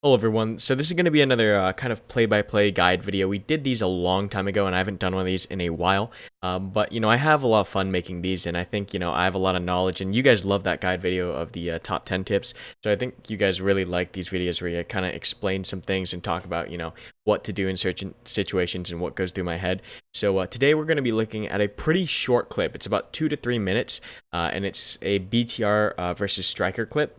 Hello everyone, so this is going to be another kind of play-by-play guide video. We did these a long time ago and I haven't done one of these in a while, but I have a lot of fun making these, and I think I have a lot of knowledge, and you guys love that guide video of the top 10 tips, so I think you guys really like these videos where you kind of explain some things and talk about what to do in certain situations and what goes through my head. So today we're going to be looking at a pretty short clip. It's about 2 to 3 minutes, and it's a BTR versus Stryker clip.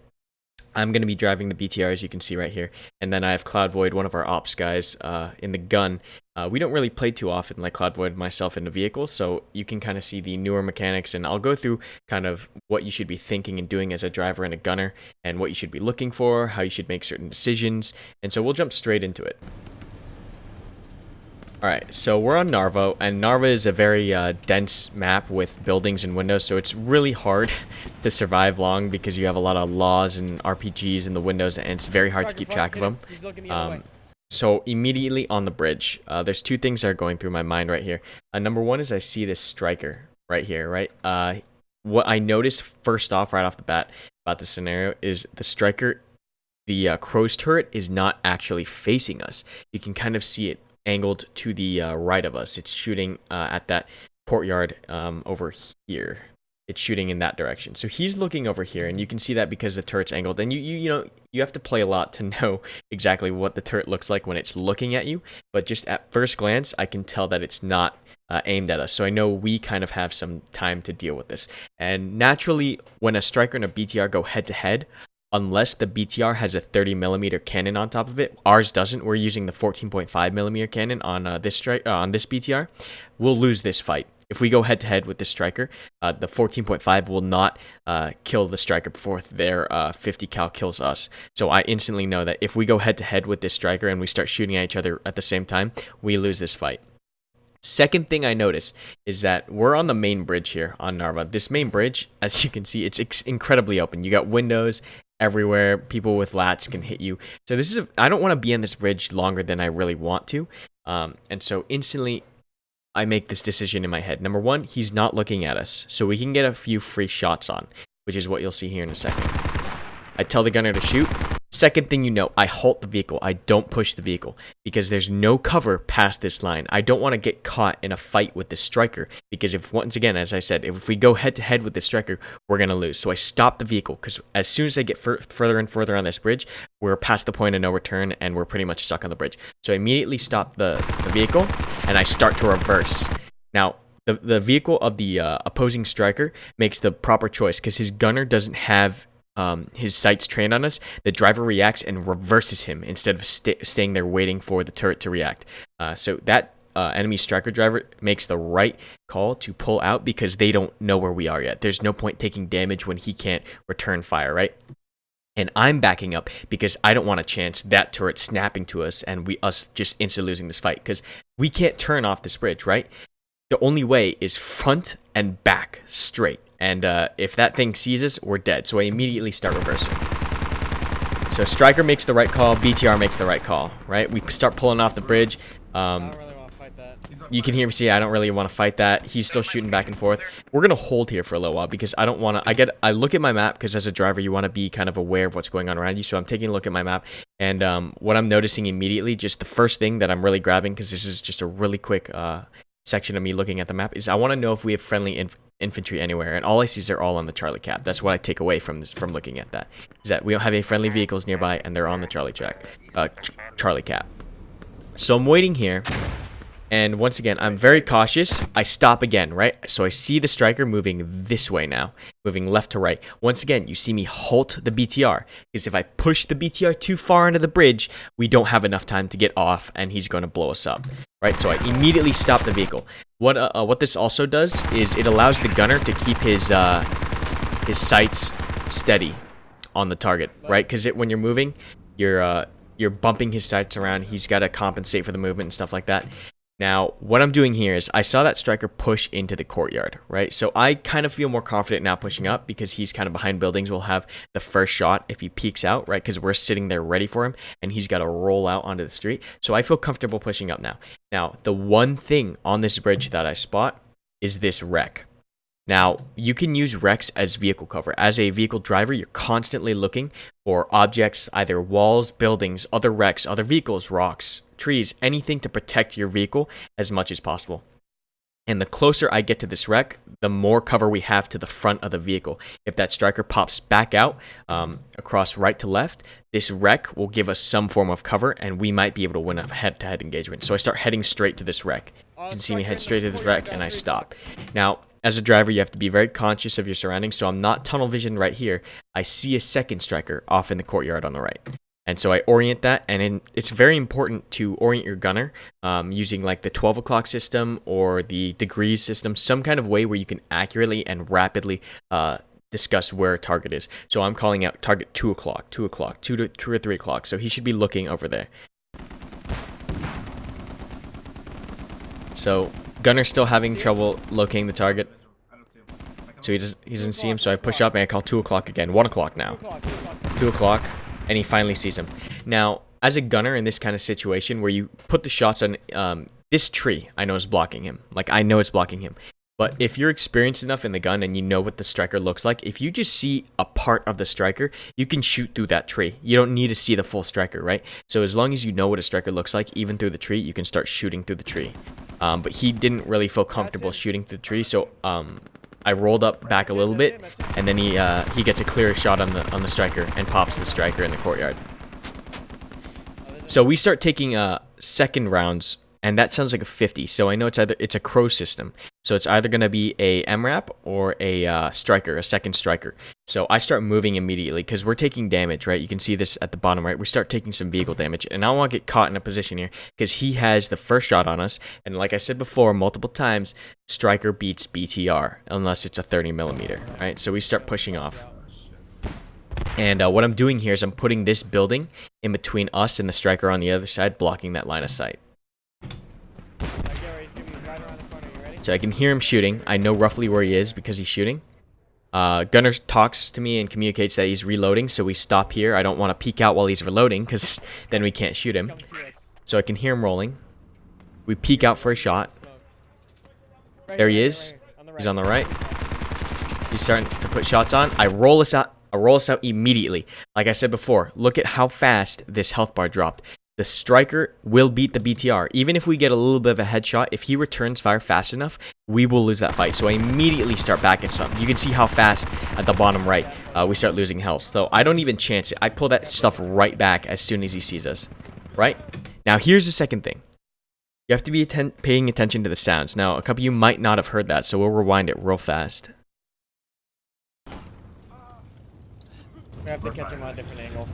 I'm going to be driving the BTR, as you can see right here, and then I have Cloud Void, one of our ops guys, in the gun. We don't really play too often, like Cloud Void myself, in the vehicle, so you can kind of see the newer mechanics, and I'll go through kind of what you should be thinking and doing as a driver and a gunner, and what you should be looking for, how you should make certain decisions, and so we'll jump straight into it. Alright, so we're on Narva, and Narva is a very dense map with buildings and windows, so it's really hard to survive long because you have a lot of laws and RPGs in the windows, and it's very hard to keep track of them. So immediately on the bridge, there's two things that are going through my mind right here. Number one is I see this Stryker right here, right? What I noticed first off, right off the bat, about the scenario is the Stryker, the crow's turret is not actually facing us. You can kind of see it angled to the right of us. It's shooting at that courtyard over here. It's shooting in that direction. So he's looking over here, and you can see that because the turret's angled. And you have to play a lot to know exactly what the turret looks like when it's looking at you. But just at first glance, I can tell that it's not aimed at us. So I know we kind of have some time to deal with this. And naturally, when a Stryker and a BTR go head to head, unless the BTR has a 30mm cannon on top of it, ours doesn't. We're using the 14.5mm cannon on this BTR. We'll lose this fight. If we go head to head with the Stryker, the 14.5 will not kill the Stryker before their 50 cal kills us. So I instantly know that if we go head to head with this Stryker and we start shooting at each other at the same time, we lose this fight. Second thing I notice is that we're on the main bridge here on Narva. This main bridge, as you can see, it's incredibly open. You got windows everywhere. People with lats can hit you. So this is I don't want to be on this bridge longer than I really want to. And so instantly I make this decision in my head. Number one, he's not looking at us, so we can get a few free shots on, which is what you'll see here in a second. I tell the gunner to shoot. Second thing I halt the vehicle. I don't push the vehicle because there's no cover past this line. I don't want to get caught in a fight with the Stryker because once again, as I said, if we go head to head with the Stryker, we're going to lose. So I stop the vehicle because as soon as I get further and further on this bridge, we're past the point of no return and we're pretty much stuck on the bridge. So I immediately stop the vehicle and I start to reverse. Now, the vehicle of the opposing Stryker makes the proper choice because his gunner doesn't have his sights trained on us. The driver reacts and reverses him instead of staying there waiting for the turret to react. So that enemy Stryker driver makes the right call to pull out because they don't know where we are yet. There's no point taking damage when he can't return fire, right? And I'm backing up because I don't want to chance that turret snapping to us and us just instantly losing this fight because we can't turn off this bridge, right? The only way is front and back straight. And if that thing sees us, we're dead. So I immediately start reversing. So Stryker makes the right call. BTR makes the right call, right? We start pulling off the bridge. I don't really want to fight that. You can hear me see I don't really want to fight that. He's still shooting back and forth. We're going to hold here for a little while because I don't want to... I look at my map because as a driver, you want to be kind of aware of what's going on around you. So I'm taking a look at my map. And what I'm noticing immediately, just the first thing that I'm really grabbing, because this is just a really quick section of me looking at the map, is I want to know if we have friendly infantry anywhere, and all I see is they're all on the Charlie cap. That's what I take away from looking at that, is that we don't have any friendly vehicles nearby and they're on the Charlie cap. So I'm waiting here, and once again I'm very cautious. I stop again, right? So I see the Stryker moving this way now, moving left to right. Once again, you see me halt the BTR because if I push the BTR too far into the bridge, we don't have enough time to get off and he's going to blow us up, right? So I immediately stop the vehicle. What this also does is it allows the gunner to keep his sights steady on the target, right? Because when you're moving, you're bumping his sights around. He's got to compensate for the movement and stuff like that. Now, what I'm doing here is I saw that Stryker push into the courtyard, right? So I kind of feel more confident now pushing up because he's kind of behind buildings. We'll have the first shot if he peeks out, right? Because we're sitting there ready for him and he's got to roll out onto the street. So I feel comfortable pushing up now. Now, the one thing on this bridge that I spot is this wreck. Now, you can use wrecks as vehicle cover. As a vehicle driver, you're constantly looking for objects, either walls, buildings, other wrecks, other vehicles, rocks, trees, anything to protect your vehicle as much as possible. And the closer I get to this wreck, the more cover we have to the front of the vehicle. If that Stryker pops back out across right to left, this wreck will give us some form of cover, and we might be able to win a head-to-head engagement. So I start heading straight to this wreck. You can see me head straight to this wreck, and I stop. Now, as a driver, you have to be very conscious of your surroundings, so I'm not tunnel vision right here. I see a second Stryker off in the courtyard on the right. And so I orient that, and it's very important to orient your gunner using like the 12 o'clock system or the degrees system, some kind of way where you can accurately and rapidly discuss where a target is. So I'm calling out target 2 o'clock, 2 o'clock, 2 or 3 o'clock. So he should be looking over there. So gunner's still having trouble locating the target. So he doesn't see him, so I push up and I call 2 o'clock again. 1 o'clock now. 2 o'clock. And he finally sees him. Now, as a gunner in this kind of situation where you put the shots on this tree, I know is blocking him. Like, I know it's blocking him. But if you're experienced enough in the gun and you know what the Stryker looks like, if you just see a part of the Stryker, you can shoot through that tree. You don't need to see the full Stryker, right? So as long as you know what a Stryker looks like, even through the tree, you can start shooting through the tree. But he didn't really feel comfortable shooting through the tree, so I rolled up back a little bit, and then he gets a clear shot on the Stryker and pops the Stryker in the courtyard. So we start taking second rounds, and that sounds like a 50. So I know it's a crow system. So it's either going to be a MRAP or a Stryker, a second Stryker. So I start moving immediately because we're taking damage, right? You can see this at the bottom right. We start taking some vehicle damage, and I don't want to get caught in a position here because he has the first shot on us. And like I said before, multiple times, Stryker beats BTR unless it's a 30 millimeter, right? So we start pushing off. And what I'm doing here is I'm putting this building in between us and the Stryker on the other side, blocking that line of sight. So I can hear him shooting. I know roughly where he is because he's shooting. Gunner talks to me and communicates that he's reloading, so we stop here. I don't want to peek out while he's reloading because then we can't shoot him. So I can hear him rolling. We peek out for a shot. There he is. He's on the right. He's starting to put shots on. I roll us out immediately. Like I said before, look at how fast this health bar dropped. The Stryker will beat the BTR. Even if we get a little bit of a headshot, if he returns fire fast enough, we will lose that fight. So I immediately start backing some. You can see how fast at the bottom right we start losing health. So I don't even chance it. I pull that stuff right back as soon as he sees us. Right? Now here's the second thing. You have to be paying attention to the sounds. Now a couple of you might not have heard that, so we'll rewind it real fast. We have to catch him on a different angle.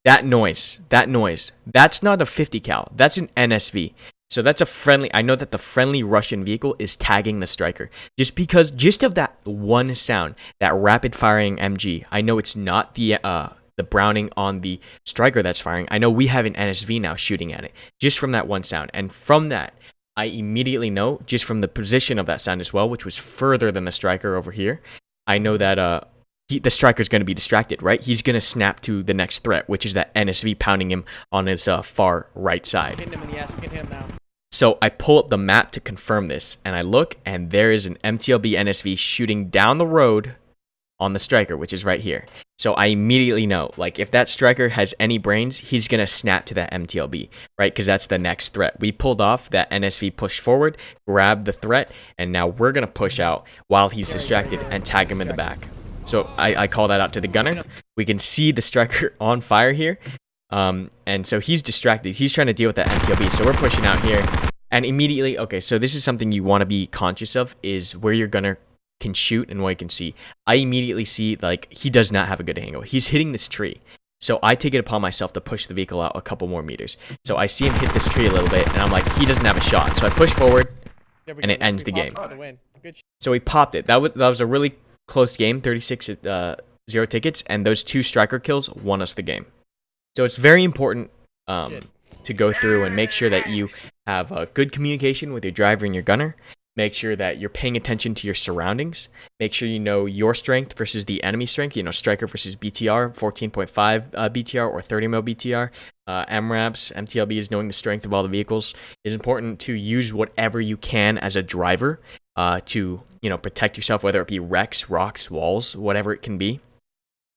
That noise, that's not a 50 cal. That's an NSV. So that's a friendly. I know that the friendly Russian vehicle is tagging the Stryker. Just of that one sound, that rapid firing MG. I know it's not the Browning on the Stryker that's firing. I know we have an NSV now shooting at it. Just from that one sound. And from that, I immediately know, just from the position of that sound as well, which was further than the Stryker over here, I know that the Stryker's going to be distracted, right? He's going to snap to the next threat, which is that NSV pounding him on his far right side. Hitting him in the ass. We can hit him now. So I pull up the map to confirm this, and I look, and there is an MTLB NSV shooting down the road on the Stryker, which is right here. So I immediately know, like, if that Stryker has any brains, he's going to snap to that MTLB, right? Because that's the next threat. We pulled off, that NSV pushed forward, grabbed the threat, and now we're going to push out while he's distracted and tag him in the back. So I call that out to the gunner. We can see the Stryker on fire here. And so he's distracted. He's trying to deal with that MTLB. So we're pushing out here. And immediately, okay, so this is something you want to be conscious of, is where your gunner can shoot and what he can see. I immediately see, like, he does not have a good angle. He's hitting this tree. So I take it upon myself to push the vehicle out a couple more meters. So I see him hit this tree a little bit, and I'm like, he doesn't have a shot. So I push forward, and it ends the game. So we popped it. That was a really close game, 36-0 tickets, and those 2 Stryker kills won us the game. So it's very important to go through and make sure that you have good communication with your driver and your gunner. Make sure that you're paying attention to your surroundings. Make sure you know your strength versus the enemy strength. Stryker versus BTR, 14.5 BTR or 30 mil BTR. MRAPs, MTLBs, knowing the strength of all the vehicles. It's important to use whatever you can as a driver to protect yourself, whether it be wrecks, rocks, walls, whatever it can be.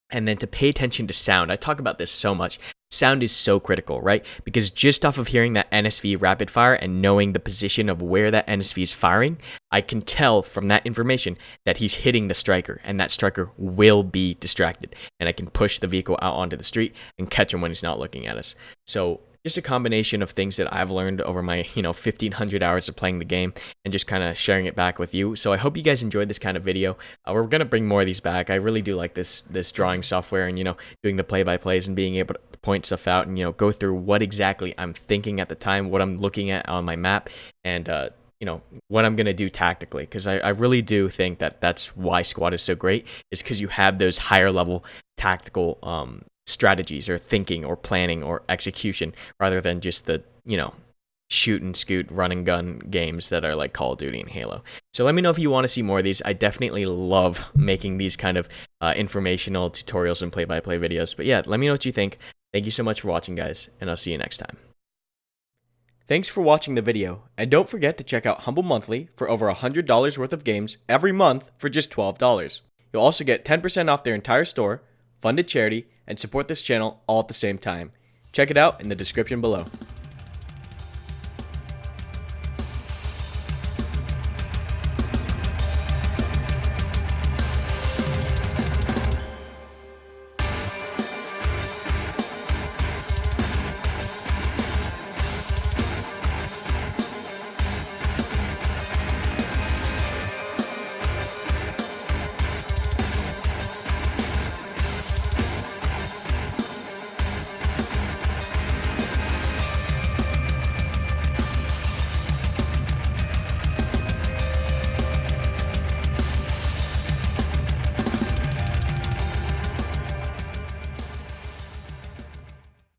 And then to pay attention to sound. I talk about this so much. Sound is so critical, right? Because just off of hearing that NSV rapid fire and knowing the position of where that NSV is firing, I can tell from that information that he's hitting the Stryker, and that Stryker will be distracted. And I can push the vehicle out onto the street and catch him when he's not looking at us. So just a combination of things that I've learned over my 1,500 hours of playing the game and just kind of sharing it back with you. So I hope you guys enjoyed this kind of video. We're gonna bring more of these back. I really do like this drawing software and doing the play-by-plays and being able to point stuff out and go through what exactly I'm thinking at the time, what I'm looking at on my map, and what I'm gonna do tactically. Because I really do think that that's why Squad is so great, is because you have those higher level tactical strategies or thinking or planning or execution rather than just the shoot and scoot run and gun games that are like Call of Duty and Halo. So let me know if you want to see more of these. I definitely love making these kind of informational tutorials and play-by-play videos. But yeah, let me know what you think. Thank you so much for watching, guys, and I'll see you next time. Thanks for watching the video, and don't forget to check out Humble Monthly for over $100 worth of games every month for just $12. You'll also get 10% off their entire store, fund a charity, and support this channel all at the same time. Check it out in the description below.